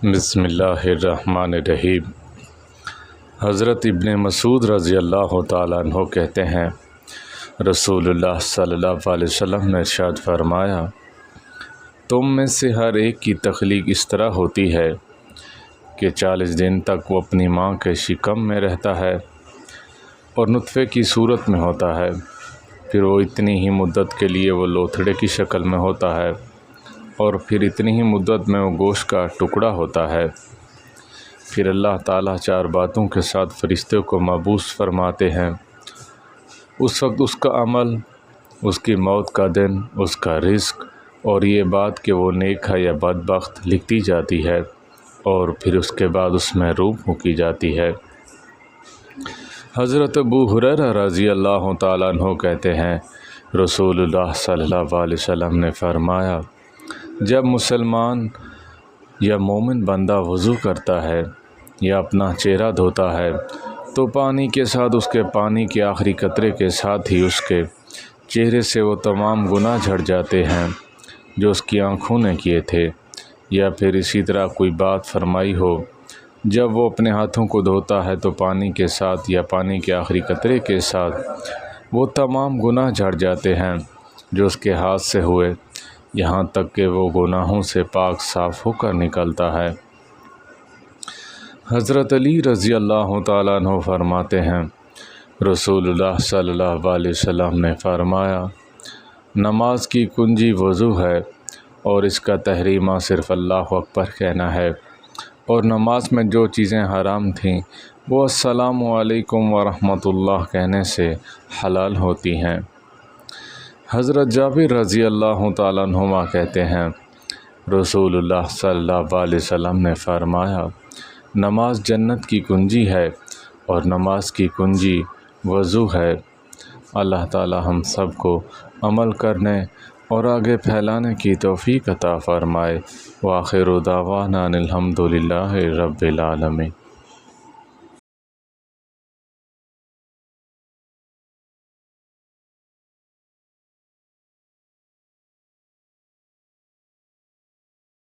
بسم اللہ الرحمن الرحیم۔ حضرت ابن مسعود رضی اللہ تعالیٰ عنہ کہتے ہیں، رسول اللہ صلی اللہ علیہ وسلم نے ارشاد فرمایا، تم میں سے ہر ایک کی تخلیق اس طرح ہوتی ہے کہ 40 دن تک وہ اپنی ماں کے شکم میں رہتا ہے اور نطفے کی صورت میں ہوتا ہے، پھر وہ اتنی ہی مدت کے لیے وہ لوتھڑے کی شکل میں ہوتا ہے اور پھر اتنی ہی مدت میں وہ گوشت کا ٹکڑا ہوتا ہے۔ پھر اللہ تعالیٰ 4 باتوں کے ساتھ فرشتوں کو مبعوث فرماتے ہیں۔ اس وقت اس کا عمل، اس کی موت کا دن، اس کا رزق اور یہ بات کہ وہ نیک ہے یا بدبخت لکھتی جاتی ہے، اور پھر اس کے بعد اس میں روح پھونکی جاتی ہے۔ حضرت ابو ہریرہ رضی اللہ تعالیٰ عنہ کہتے ہیں، رسول اللہ صلی اللہ علیہ وسلم نے فرمایا، جب مسلمان یا مومن بندہ وضو کرتا ہے یا اپنا چہرہ دھوتا ہے تو پانی کے ساتھ اس کے پانی کے آخری قطرے کے ساتھ ہی اس کے چہرے سے وہ تمام گناہ جھڑ جاتے ہیں جو اس کی آنکھوں نے کیے تھے۔ یا پھر اسی طرح کوئی بات فرمائی ہو، جب وہ اپنے ہاتھوں کو دھوتا ہے تو پانی کے ساتھ یا پانی کے آخری قطرے کے ساتھ وہ تمام گناہ جھڑ جاتے ہیں جو اس کے ہاتھ سے ہوئے، یہاں تک کہ وہ گناہوں سے پاک صاف ہو کر نکلتا ہے۔ حضرت علی رضی اللہ تعالیٰ عنہ فرماتے ہیں، رسول اللہ صلی اللہ علیہ وسلم نے فرمایا، نماز کی کنجی وضو ہے اور اس کا تحریمہ صرف اللہ اکبر کہنا ہے، اور نماز میں جو چیزیں حرام تھیں وہ السلام علیکم ورحمۃ اللہ کہنے سے حلال ہوتی ہیں۔ حضرت جابر رضی اللہ تعالیٰ عنہما کہتے ہیں، رسول اللہ صلی اللہ علیہ وسلم نے فرمایا، نماز جنت کی کنجی ہے اور نماز کی کنجی وضو ہے۔ اللہ تعالی ہم سب کو عمل کرنے اور آگے پھیلانے کی توفیق عطا فرمائے۔ وآخر دعوانا ان الحمد للہ رب العالمین۔